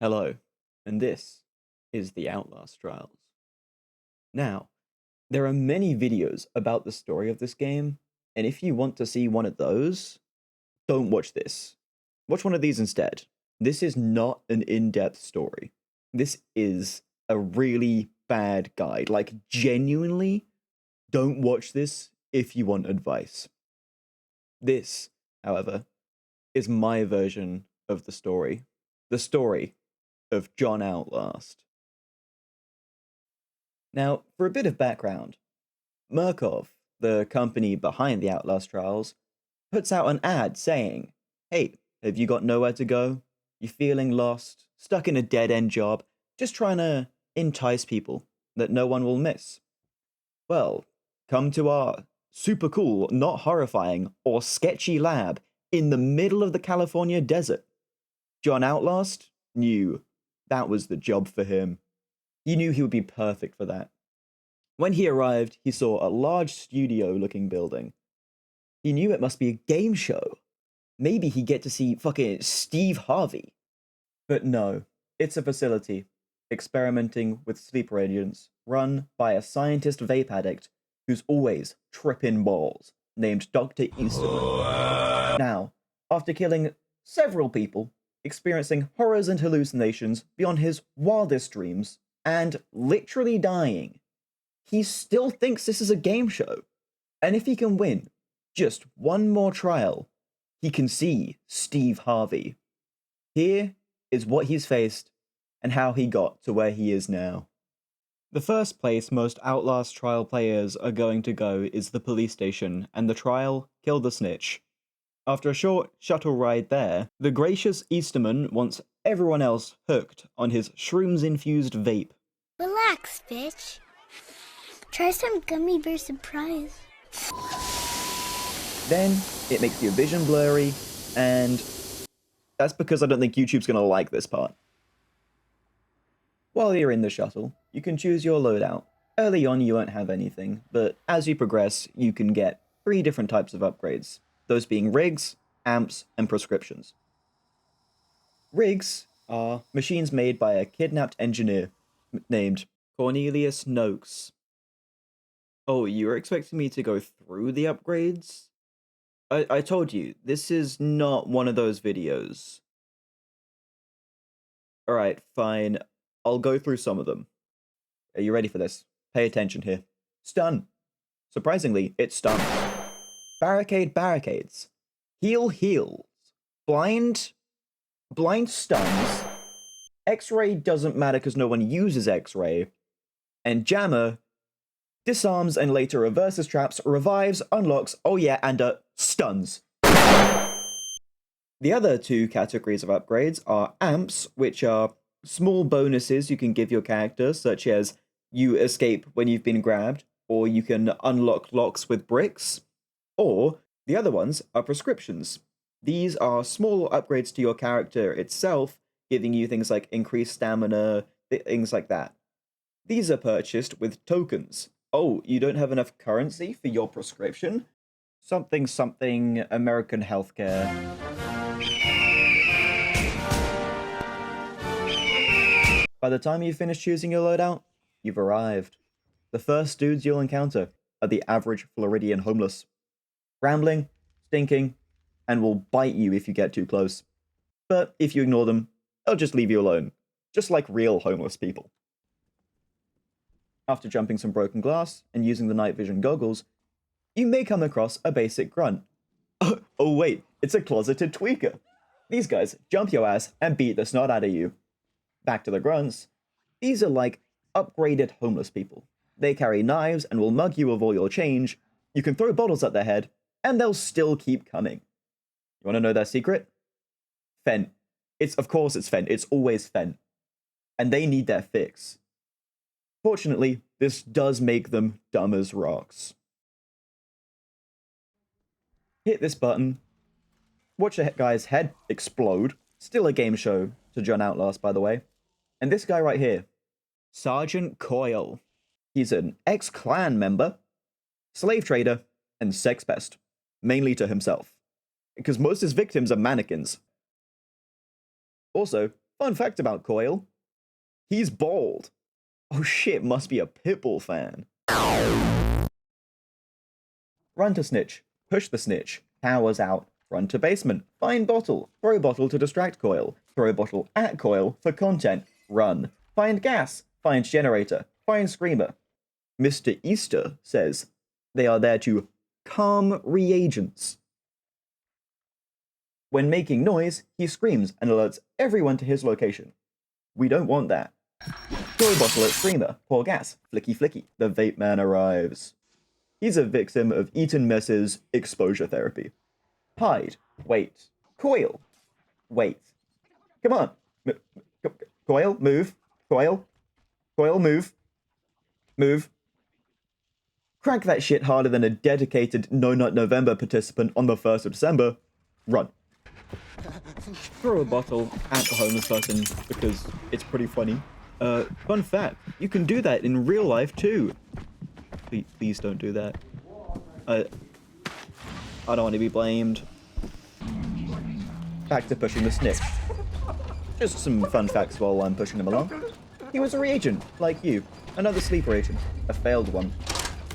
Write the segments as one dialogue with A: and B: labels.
A: Hello, and this is the Outlast trials. Now, there are many videos about the story of this game, and if you want to see one of those, don't watch this. Watch one of these instead. This is not an in-depth story. This is a really bad guide. Like, genuinely, don't watch this if you want advice. This, however, is my version of the story. The story of John Outlast. Now, for a bit of background, Murkov, the company behind the Outlast trials, puts out an ad saying, "Hey, have you got nowhere to go? You feeling lost? Stuck in a dead-end job? Just trying to entice people that no one will miss? Well, come to our super cool, not horrifying, or sketchy lab in the middle of the California desert." John Outlast knew that was the job for him. He knew he would be perfect for that. When he arrived, he saw a large studio-looking building. He knew it must be a game show. Maybe he'd get to see fucking Steve Harvey. But no, it's a facility experimenting with sleeper agents run by a scientist vape addict who's always tripping balls, named Dr. Easterman. Now, after killing several people, experiencing horrors and hallucinations beyond his wildest dreams, and literally dying, he still thinks this is a game show. And if he can win just one more trial, he can see Steve Harvey. Here is what he's faced and how he got to where he is now. The first place most Outlast trial players are going to go is the police station, and the trial, Kill the Snitch. After a short shuttle ride there, the gracious Easterman wants everyone else hooked on his shrooms-infused vape.
B: Relax, bitch. Try some gummy bear surprise.
A: Then, it makes your vision blurry, and that's because I don't think YouTube's gonna like this part. While you're in the shuttle, you can choose your loadout. Early on, you won't have anything, but as you progress, you can get 3 different types of upgrades, those being rigs, amps, and prescriptions. Rigs are machines made by a kidnapped engineer named Cornelius Noakes. Oh, you were expecting me to go through the upgrades? I told you, this is not one of those videos. Alright, fine. I'll go through some of them. Are you ready for this? Pay attention here. Stun. Surprisingly, it's stun. Barricade barricades. Heal heals. Blind stuns. X-ray doesn't matter because no one uses X-ray. And jammer disarms and later reverses traps, revives, unlocks, oh yeah, and stuns. The other 2 categories of upgrades are amps, which are small bonuses you can give your character, such as you escape when you've been grabbed, or you can unlock locks with bricks, or the other ones are prescriptions. These are small upgrades to your character itself, giving you things like increased stamina, things like that. These are purchased with tokens. Oh, you don't have enough currency for your prescription? Something something American healthcare. By the time you finish choosing your loadout, you've arrived. The first dudes you'll encounter are the average Floridian homeless. Rambling, stinking, and will bite you if you get too close. But if you ignore them, they'll just leave you alone, just like real homeless people. After jumping some broken glass and using the night vision goggles, you may come across a basic grunt. Oh wait, it's a closeted tweaker. These guys jump your ass and beat the snot out of you. Back to the grunts. These are like upgraded homeless people. They carry knives and will mug you of all your change. You can throw bottles at their head, and they'll still keep coming. You want to know their secret? Fent. Of course it's Fent. It's always Fent. And they need their fix. Fortunately, this does make them dumb as rocks. Hit this button. Watch a guy's head explode. Still a game show to John Outlast, by the way. And this guy right here, Sergeant Coyle. He's an ex-clan member, slave trader, and sex pest. Mainly to himself. Because most of his victims are mannequins. Also, Fun fact about Coyle, he's bald. Oh shit, must be a Pitbull fan. Run to snitch, push the snitch, powers out, run to basement, find bottle, throw bottle to distract Coyle, throw bottle at Coyle for content, run, find gas, find generator, find screamer. Mr. Easter says they are there to calm reagents. When making noise, he screams and alerts everyone to his location. We don't want that. Throw bottle at screamer, pour gas, flicky flicky, the vape man arrives. He's a victim of Eton Mess's exposure therapy. Hide. Wait. Coil. Wait. Come on. Coil, move. Coil. Coil, move. Move. Crank that shit harder than a dedicated No Nut November participant on the 1st of December. Run. Throw a bottle at the homeless person because it's pretty funny. Fun fact, you can do that in real life too. Please don't do that. I don't want to be blamed. Back to pushing the snitch. Just some fun facts while I'm pushing him along. He was a reagent, like you. Another sleeper agent. A failed one.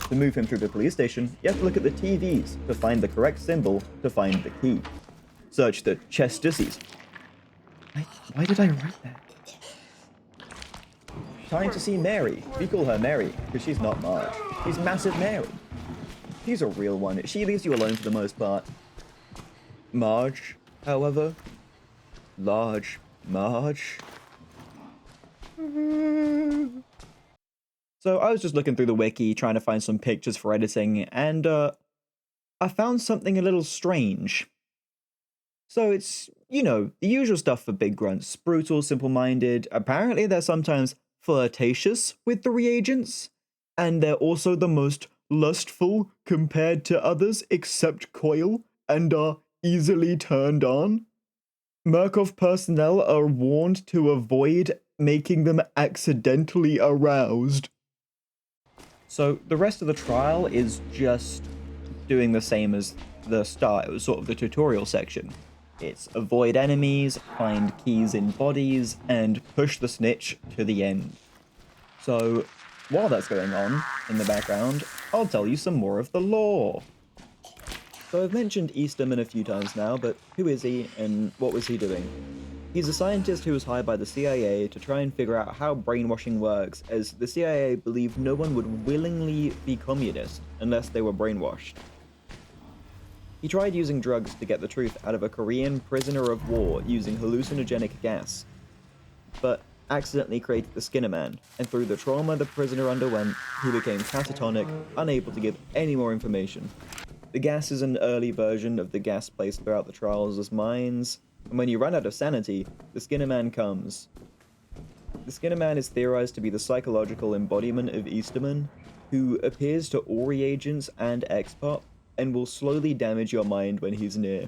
A: To move him through the police station, you have to look at the TVs to find the correct symbol to find the key. Search the Chestusies. Why did I write that? Time to see Mary. We call her Mary, because she's not Marge. She's Massive Mary. She's a real one. She leaves you alone for the most part. Marge, however, large Marge. So I was just looking through the wiki, trying to find some pictures for editing, and I found something a little strange. So it's, you know, the usual stuff for big grunts. Brutal, simple-minded. Apparently they're sometimes flirtatious with the reagents, and they're also the most lustful compared to others except Coil, and are easily turned on. Murkoff personnel are warned to avoid making them accidentally aroused. So the rest of the trial is just doing the same as the start. It was sort of the tutorial section. It's avoid enemies, find keys in bodies, and push the snitch to the end. So while that's going on in the background, I'll tell you some more of the lore. So I've mentioned Easterman a few times now, but who is he and what was he doing? He's a scientist who was hired by the CIA to try and figure out how brainwashing works, as the CIA believed no one would willingly be communist unless they were brainwashed. He tried using drugs to get the truth out of a Korean prisoner of war using hallucinogenic gas, but accidentally created the Skinner Man, and through the trauma the prisoner underwent, he became catatonic, unable to give any more information. The gas is an early version of the gas placed throughout the trials as mines, and when you run out of sanity, the Skinner Man comes. The Skinner Man is theorized to be the psychological embodiment of Easterman, who appears to all reagents and X-Pop, and will slowly damage your mind when he's near.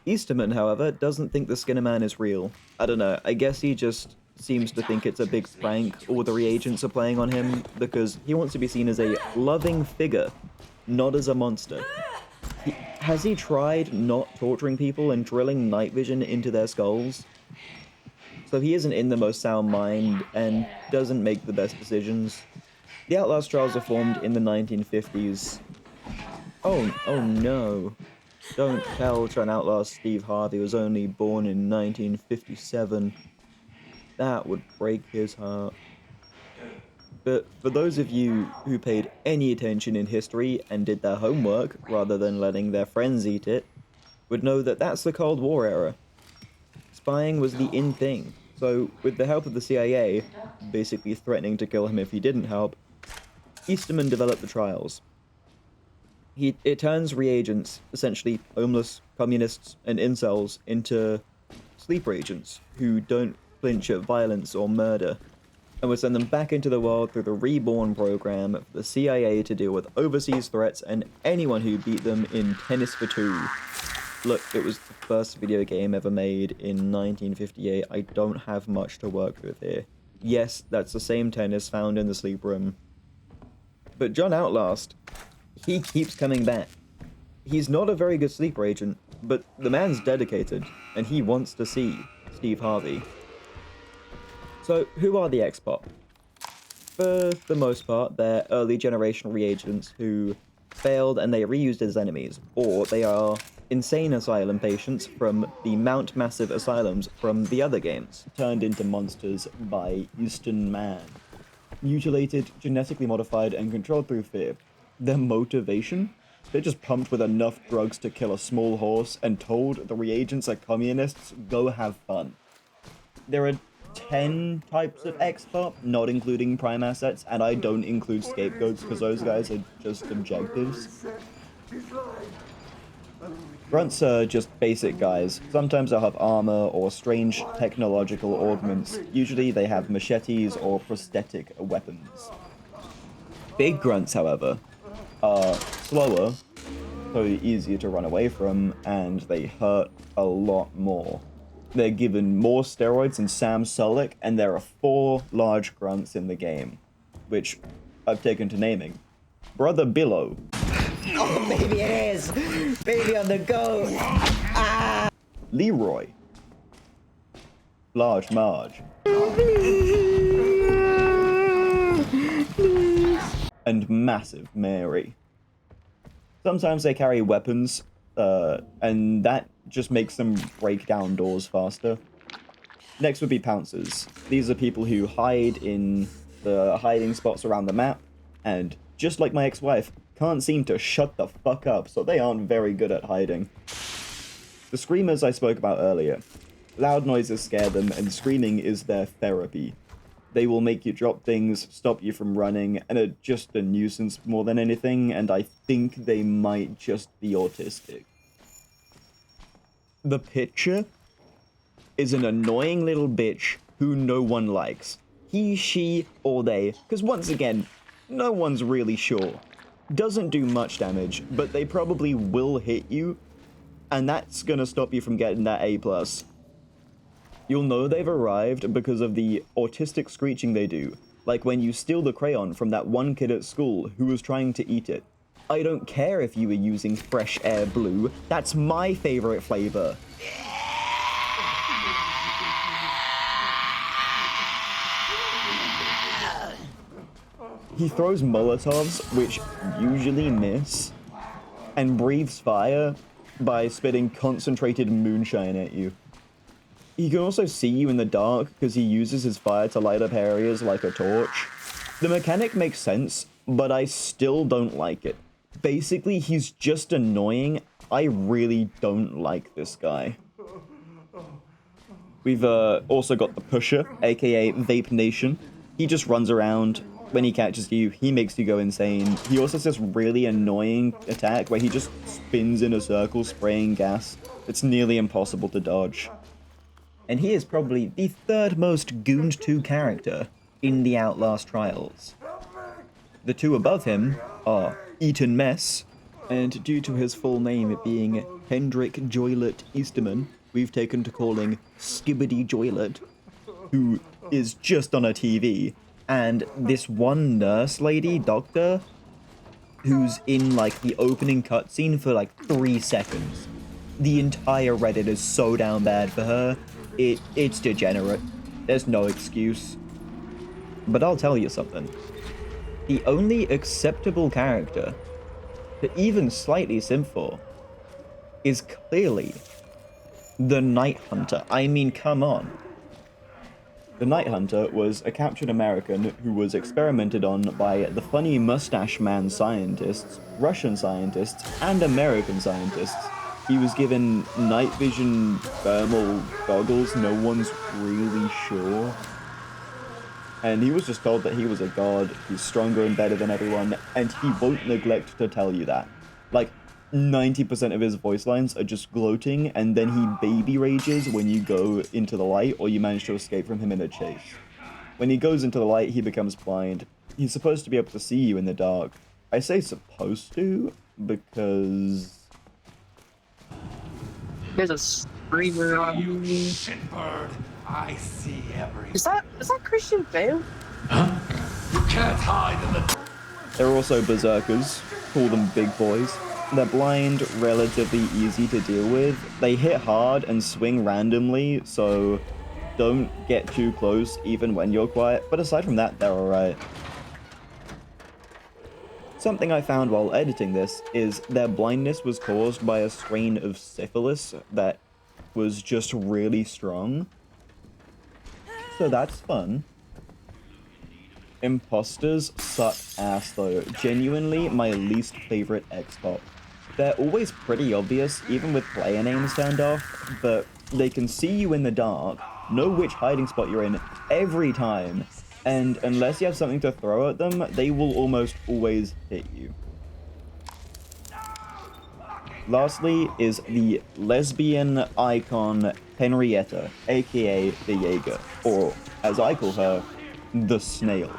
A: Easterman, however, doesn't think the Skinner Man is real. I don't know, I guess he just seems to think it's a big prank all the reagents are playing on him, because he wants to be seen as a loving figure, not as a monster. Has he tried not torturing people and drilling night vision into their skulls? So he isn't in the most sound mind and doesn't make the best decisions. The Outlast trials are formed in the 1950s. Oh no. Don't tell Trent Outlast Steve Harvey was only born in 1957. That would break his heart. But for those of you who paid any attention in history and did their homework rather than letting their friends eat it, would know that that's the Cold War era. Spying was the in thing, so with the help of the CIA, basically threatening to kill him if he didn't help, Easterman developed the trials. It turns reagents, essentially homeless, communists, and incels, into sleeper agents who don't flinch at violence or murder, and would send them back into the world through the Reborn program for the CIA to deal with overseas threats and anyone who beat them in Tennis for Two. Look, it was the first video game ever made in 1958. I don't have much to work with here. Yes, that's the same tennis found in the sleep room. But John Outlast, he keeps coming back. He's not a very good sleeper agent, but the man's dedicated, and he wants to see Steve Harvey. So, who are the X-Pop? For the most part, they're early generation reagents who failed and they reused as enemies, or they are insane asylum patients from the Mount Massive asylums from the other games, turned into monsters by Eastern Man. Mutilated, genetically modified, and controlled through fear. Their motivation? They're just pumped with enough drugs to kill a small horse and told the reagents are communists, go have fun. There are 10 types of X-Pop, not including prime assets, and I don't include scapegoats because those guys are just objectives. Grunts are just basic guys. Sometimes they'll have armor or strange technological augments. Usually they have machetes or prosthetic weapons. Big grunts, however, are slower, so easier to run away from, and they hurt a lot more. They're given more steroids than Sam Sulek, and there are 4 large grunts in the game, which I've taken to naming. Brother Billow.
C: Oh, baby, it is! Baby on the go! Ah!
A: Leroy. Large Marge. And Massive Mary. Sometimes they carry weapons, and that just makes them break down doors faster. Next would be Pouncers. These are people who hide in the hiding spots around the map, and just like my ex-wife, can't seem to shut the fuck up, so they aren't very good at hiding. The Screamers I spoke about earlier. Loud noises scare them, and screaming is their therapy. They will make you drop things, stop you from running, and are just a nuisance more than anything, and I think they might just be autistic. The Pitcher is an annoying little bitch who no one likes. He, she, or they, because once again, no one's really sure. Doesn't do much damage, but they probably will hit you, and that's gonna stop you from getting that A+. You'll know they've arrived because of the autistic screeching they do, like when you steal the crayon from that one kid at school who was trying to eat it. I don't care if you were using Fresh Air Blue, that's my favorite flavor. He throws Molotovs, which usually miss, and breathes fire by spitting concentrated moonshine at you. He can also see you in the dark because he uses his fire to light up areas like a torch. The mechanic makes sense, but I still don't like it. Basically, he's just annoying. I really don't like this guy. We've also got the Pusher, aka Vape Nation. He just runs around. When he catches you, he makes you go insane. He also has this really annoying attack where he just spins in a circle spraying gas. It's nearly impossible to dodge. And he is probably the 3rd most gooned to character in the Outlast Trials. The 2 above him are Eaton Mess, and due to his full name being Hendrik Joylet Easterman, we've taken to calling Skibbity Joylet, who is just on a TV. And this one nurse lady, doctor, who's in, like, the opening cutscene for, like, 3 seconds. The entire Reddit is so down bad for her. It's degenerate. There's no excuse. But I'll tell you something. The only acceptable character to even slightly simp for is clearly the Night Hunter. I mean, come on. The Night Hunter was a captured American who was experimented on by the funny mustache man scientists, Russian scientists, and American scientists. He was given night vision thermal goggles, no one's really sure. And he was just told that he was a god, he's stronger and better than everyone, and he won't neglect to tell you that. Like, 90% of his voice lines are just gloating, and then he baby rages when you go into the light or you manage to escape from him in a chase. When he goes into the light, he becomes blind. He's supposed to be able to see you in the dark. I say supposed to, because...
D: There's a screamer on
E: You
D: me.
E: shitbird. I see everything.
D: Is that Christian Bale?
E: Huh? You can't hide in the...
A: There are also berserkers, call them big boys. They're blind, relatively easy to deal with. They hit hard and swing randomly, so don't get too close even when you're quiet, but aside from that, they're alright. Something I found while editing this is their blindness was caused by a strain of syphilis that was just really strong. So that's fun. Imposters suck ass though. Genuinely my least favorite X-Pop. They're always pretty obvious, even with player names turned off, but they can see you in the dark, know which hiding spot you're in every time, and unless you have something to throw at them, they will almost always hit you. Lastly is the lesbian icon Henrietta, aka the Jaeger, or as I call her, the Snail.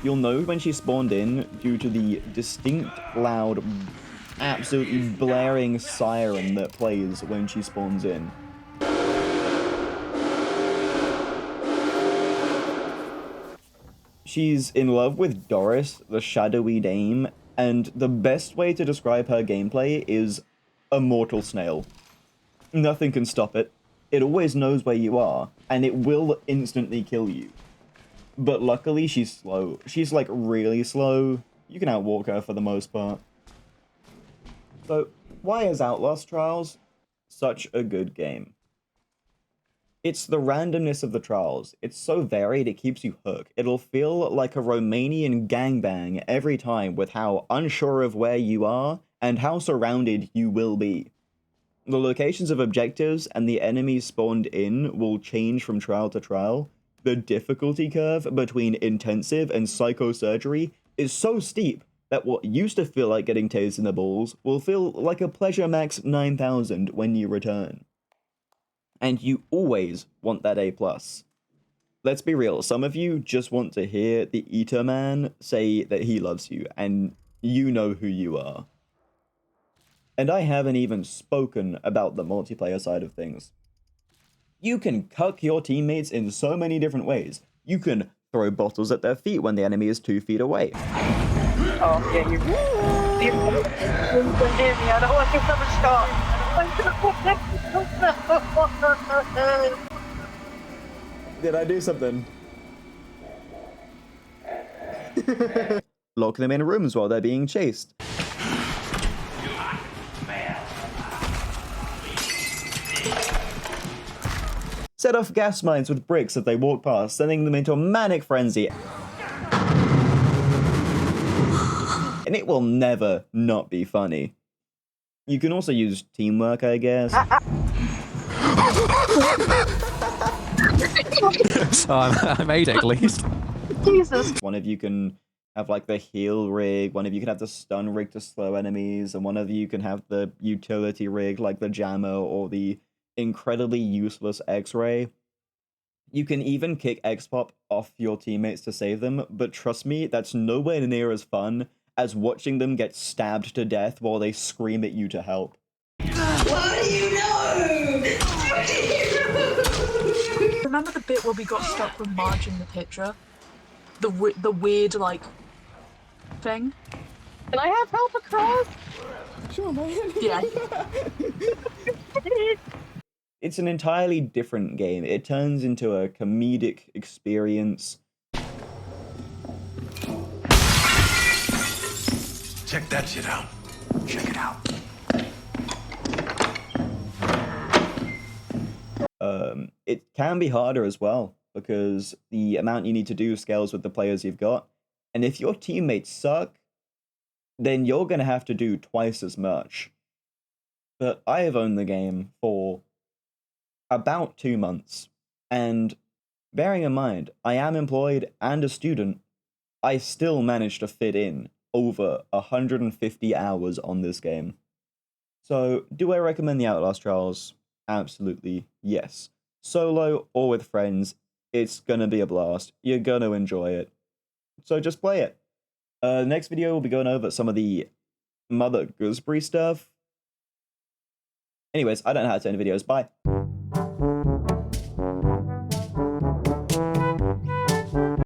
A: You'll know when she spawned in due to the distinct, loud, absolutely blaring siren that plays when she spawns in. She's in love with Doris, the shadowy dame, and the best way to describe her gameplay is a mortal snail. Nothing can stop it. It always knows where you are, and it will instantly kill you. But luckily, she's slow. She's, like, really slow. You can outwalk her for the most part. So, why is Outlast Trials such a good game? It's the randomness of the trials. It's so varied, it keeps you hooked. It'll feel like a Romanian gangbang every time with how unsure of where you are and how surrounded you will be. The locations of objectives and the enemies spawned in will change from trial to trial. The difficulty curve between intensive and psychosurgery is so steep that what used to feel like getting tased in the balls will feel like a Pleasure Max 9000 when you return. And you always want that A+. Let's be real, some of you just want to hear the Eater Man say that he loves you, and you know who you are. And I haven't even spoken about the multiplayer side of things. You can cuck your teammates in so many different ways. You can throw bottles at their feet when the enemy is 2 feet away.
D: Oh, yeah, you're I don't want to stop.
A: Did I do something? Lock them in rooms while they're being chased. Set off gas mines with bricks as they walk past, sending them into a manic frenzy. And it will never not be funny. You can also use teamwork, I guess.
F: I'm 8 at least.
D: Jesus.
A: One of you can have like the heal rig, one of you can have the stun rig to slow enemies, and one of you can have the utility rig like the jammer or the incredibly useless X-ray. You can even kick X-Pop off your teammates to save them, but trust me, that's nowhere near as fun as watching them get stabbed to death while they scream at you to help.
C: What do you know?
G: Remember the bit where we got stuck with Marge in the picture? The weird, like, thing?
D: Can I have help across?
A: Sure, man.
G: Yeah.
A: It's an entirely different game. It turns into a comedic experience.
E: Check that shit out. Check it out.
A: It can be harder as well, because the amount you need to do scales with the players you've got. And if your teammates suck, then you're going to have to do twice as much. But I have owned the game for about 2 months, and bearing in mind, I am employed and a student, I still managed to fit in over 150 hours on this game. So, do I recommend the Outlast Trials? Absolutely, yes. Solo or with friends, it's gonna be a blast. You're gonna enjoy it. So just play it. Next video, we'll be going over some of the Mother Gooseberry stuff. Anyways, I don't know how to end videos. Bye.